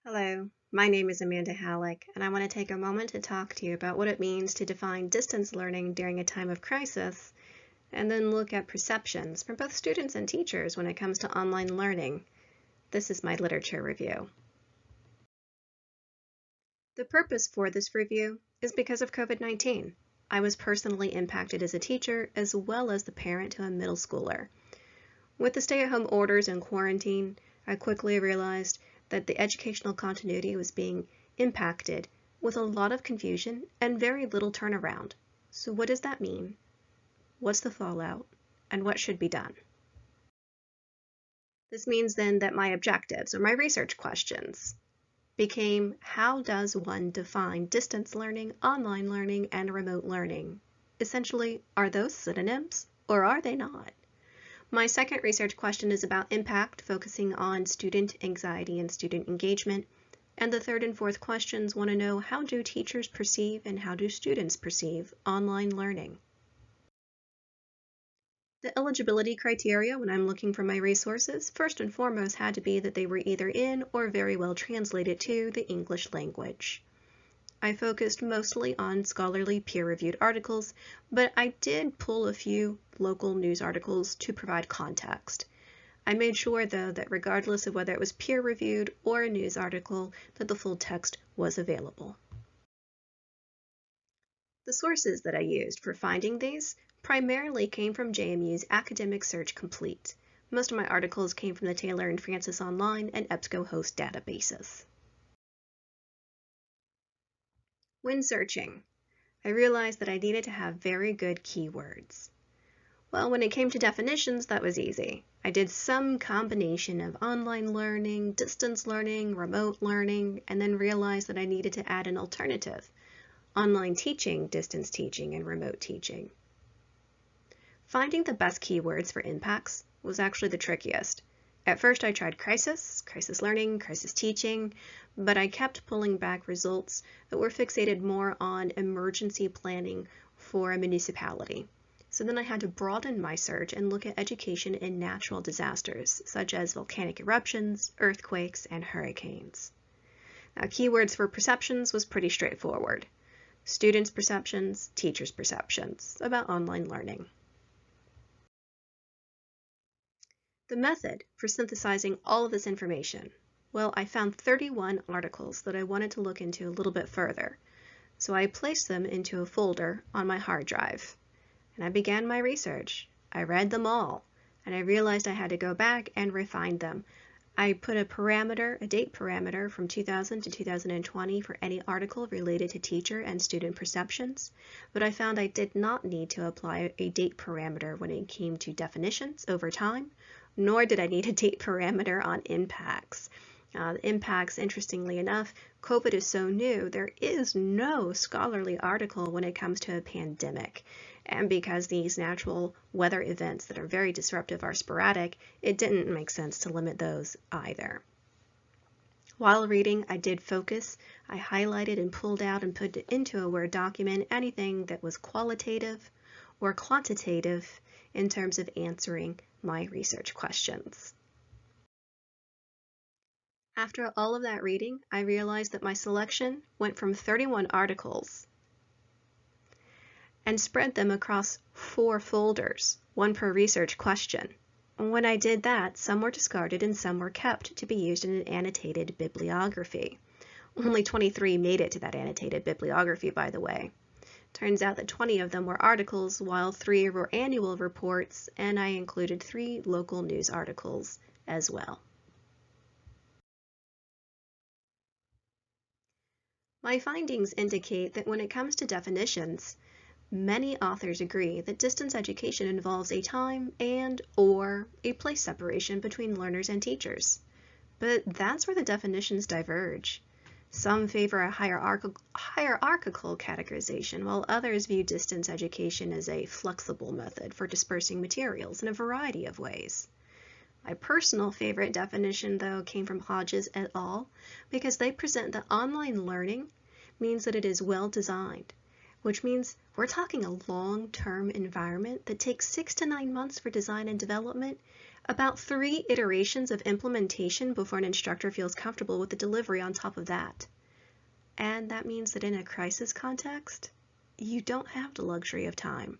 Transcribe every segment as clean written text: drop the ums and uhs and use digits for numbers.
Hello, my name is Amanda Halleck, and I want to take a moment to talk to you about what it means to define distance learning during a time of crisis, and then look at perceptions from both students and teachers when it comes to online learning. This is my literature review. The purpose for this review is because of COVID-19. I was personally impacted as a teacher as well as the parent to a middle schooler. With the stay-at-home orders and quarantine, I quickly realized that the educational continuity was being impacted with a lot of confusion and very little turnaround. So what does that mean? What's the fallout? And what should be done? This means then that my objectives or my research questions became, how does one define distance learning, online learning, and remote learning? Essentially, are those synonyms or are they not? My second research question is about impact, focusing on student anxiety and student engagement. And the third and fourth questions want to know, how do teachers perceive and how do students perceive online learning? The eligibility criteria when I'm looking for my resources, first and foremost had to be that they were either in or very well translated to the English language. I focused mostly on scholarly peer-reviewed articles, but I did pull a few local news articles to provide context. I made sure, though, that regardless of whether it was peer-reviewed or a news article, that the full text was available. The sources that I used for finding these primarily came from JMU's Academic Search Complete. Most of my articles came from the Taylor and Francis Online and EBSCOhost databases. When searching, I realized that I needed to have very good keywords. Well, when it came to definitions, that was easy. I did some combination of online learning, distance learning, remote learning, and then realized that I needed to add an alternative: online teaching, distance teaching, and remote teaching. Finding the best keywords for impacts was actually the trickiest. At first I tried crisis learning, crisis teaching, but I kept pulling back results that were fixated more on emergency planning for a municipality. So then I had to broaden my search and look at education in natural disasters, such as volcanic eruptions, earthquakes, and hurricanes. Now, keywords for perceptions was pretty straightforward. Students' perceptions, teachers' perceptions about online learning. The method for synthesizing all of this information. Well, I found 31 articles that I wanted to look into a little bit further, so I placed them into a folder on my hard drive, and I began my research. I read them all, and I realized I had to go back and refine them. I put a date parameter from 2000 to 2020 for any article related to teacher and student perceptions, but I found I did not need to apply a date parameter when it came to definitions over time, nor did I need a date parameter on impacts. The impacts, interestingly enough, COVID is so new, there is no scholarly article when it comes to a pandemic. And because these natural weather events that are very disruptive are sporadic, it didn't make sense to limit those either. While reading, I did focus. I highlighted and pulled out and put into a Word document anything that was qualitative or quantitative in terms of answering my research questions. After all of that reading, I realized that my selection went from 31 articles and spread them across 4 folders, one per research question. When I did that, some were discarded and some were kept to be used in an annotated bibliography. Only 23 made it to that annotated bibliography, by the way. Turns out that 20 of them were articles, while 3 were annual reports, and I included 3 local news articles as well. My findings indicate that when it comes to definitions, many authors agree that distance education involves a time and/or a place separation between learners and teachers. But that's where the definitions diverge. Some favor a hierarchical categorization, while others view distance education as a flexible method for dispersing materials in a variety of ways. My personal favorite definition, though, came from Hodges et al., because they present that online learning means that it is well designed, which means we're talking a long-term environment that takes 6 to 9 months for design and development, About 3 iterations of implementation before an instructor feels comfortable with the delivery on top of that. And that means that in a crisis context, you don't have the luxury of time.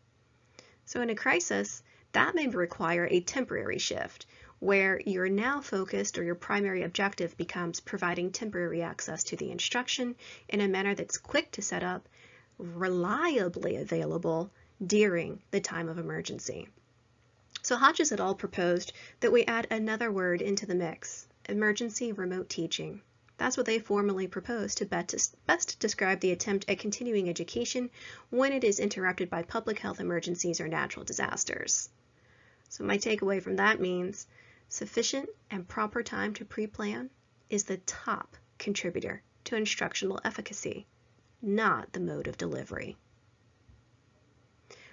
So in a crisis, that may require a temporary shift, where you're now focused or your primary objective becomes providing temporary access to the instruction in a manner that's quick to set up, reliably available during the time of emergency. So Hodges et al. Proposed that we add another word into the mix, emergency remote teaching. That's what they formally proposed to best describe the attempt at continuing education when it is interrupted by public health emergencies or natural disasters. So my takeaway from that means sufficient and proper time to pre-plan is the top contributor to instructional efficacy, not the mode of delivery.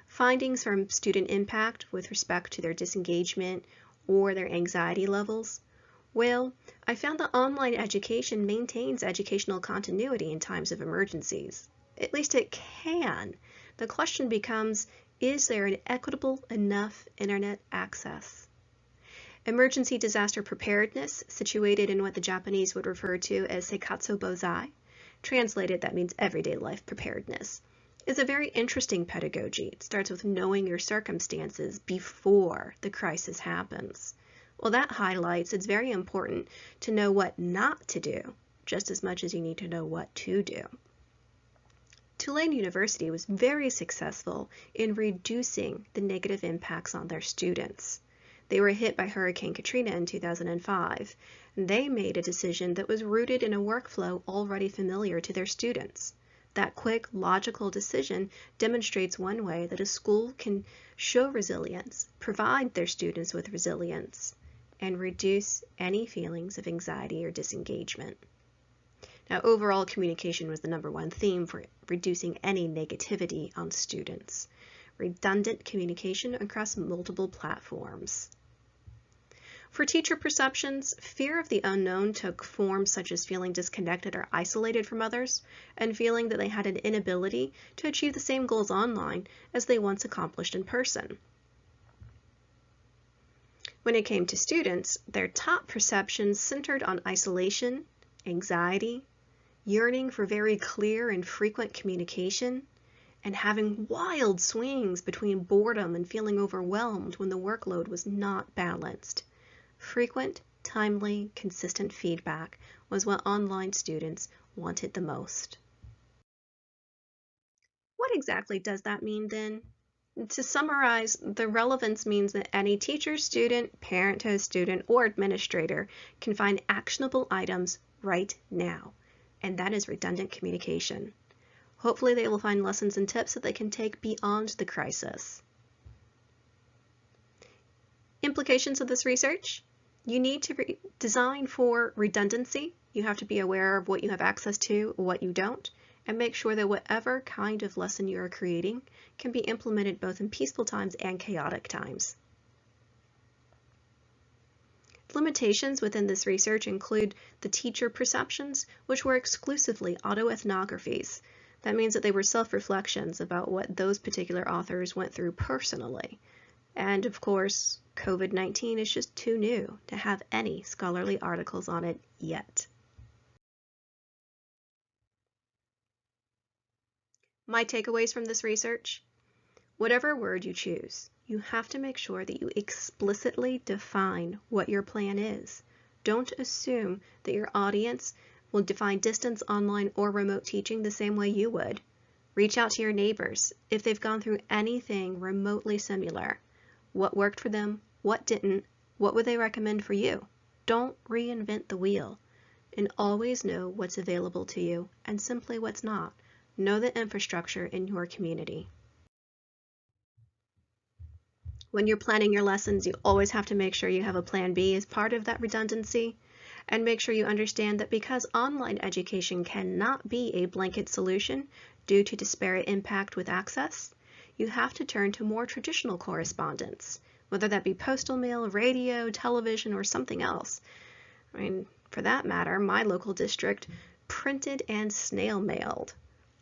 Findings from student impact with respect to their disengagement or their anxiety levels. Well, I found that online education maintains educational continuity in times of emergencies. At least it can. The question becomes, is there an equitable enough internet access? Emergency disaster preparedness, situated in what the Japanese would refer to as seikatsu bozai, translated that means everyday life preparedness, is a very interesting pedagogy. It starts with knowing your circumstances before the crisis happens. Well, that highlights it's very important to know what not to do, just as much as you need to know what to do. Tulane University was very successful in reducing the negative impacts on their students. They were hit by Hurricane Katrina in 2005, and they made a decision that was rooted in a workflow already familiar to their students. That quick, logical decision demonstrates one way that a school can show resilience, provide their students with resilience, and reduce any feelings of anxiety or disengagement. Now, overall communication was the #1 theme for reducing any negativity on students. Redundant communication across multiple platforms. For teacher perceptions, fear of the unknown took forms such as feeling disconnected or isolated from others, and feeling that they had an inability to achieve the same goals online as they once accomplished in person. When it came to students, their top perceptions centered on isolation, anxiety, yearning for very clear and frequent communication, and having wild swings between boredom and feeling overwhelmed when the workload was not balanced. Frequent, timely, consistent feedback was what online students wanted the most. What exactly does that mean then? To summarize, the relevance means that any teacher, student, parent to a student, or administrator can find actionable items right now, and that is redundant communication. Hopefully they will find lessons and tips that they can take beyond the crisis. Implications of this research? You need to design for redundancy. You have to be aware of what you have access to, what you don't, and make sure that whatever kind of lesson you are creating can be implemented both in peaceful times and chaotic times. Limitations within this research include the teacher perceptions, which were exclusively autoethnographies. That means that they were self-reflections about what those particular authors went through personally. And of course, COVID-19 is just too new to have any scholarly articles on it yet. My takeaways from this research: whatever word you choose, you have to make sure that you explicitly define what your plan is. Don't assume that your audience will define distance, online, or remote teaching the same way you would. Reach out to your neighbors if they've gone through anything remotely similar. What worked for them? What didn't? What would they recommend for you? Don't reinvent the wheel, and always know what's available to you and simply what's not. Know the infrastructure in your community. When you're planning your lessons, you always have to make sure you have a plan B as part of that redundancy, and make sure you understand that because online education cannot be a blanket solution due to disparate impact with access, you have to turn to more traditional correspondence, whether that be postal mail, radio, television, or something else. I mean, for that matter, my local district printed and snail mailed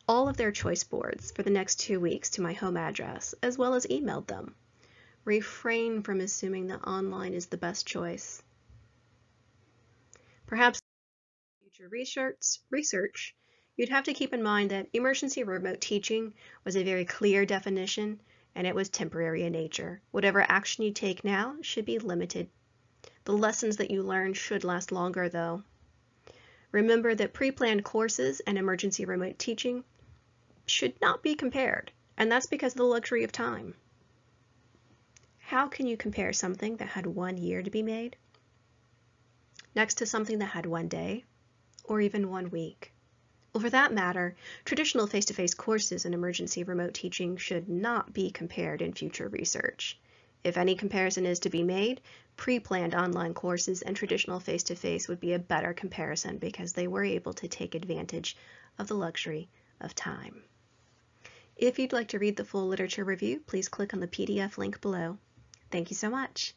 all of their choice boards for the next 2 weeks to my home address, as well as emailed them. refrain from assuming that online is the best choice. Perhaps in future research, you'd have to keep in mind that emergency remote teaching was a very clear definition and it was temporary in nature. Whatever action you take now should be limited. The lessons that you learn should last longer though. Remember that pre-planned courses and emergency remote teaching should not be compared, and that's because of the luxury of time. How can you compare something that had 1 year to be made next to something that had 1 day or even 1 week? Well, for that matter, traditional face-to-face courses and emergency remote teaching should not be compared in future research. If any comparison is to be made, pre-planned online courses and traditional face-to-face would be a better comparison because they were able to take advantage of the luxury of time. If you'd like to read the full literature review, please click on the PDF link below. Thank you so much.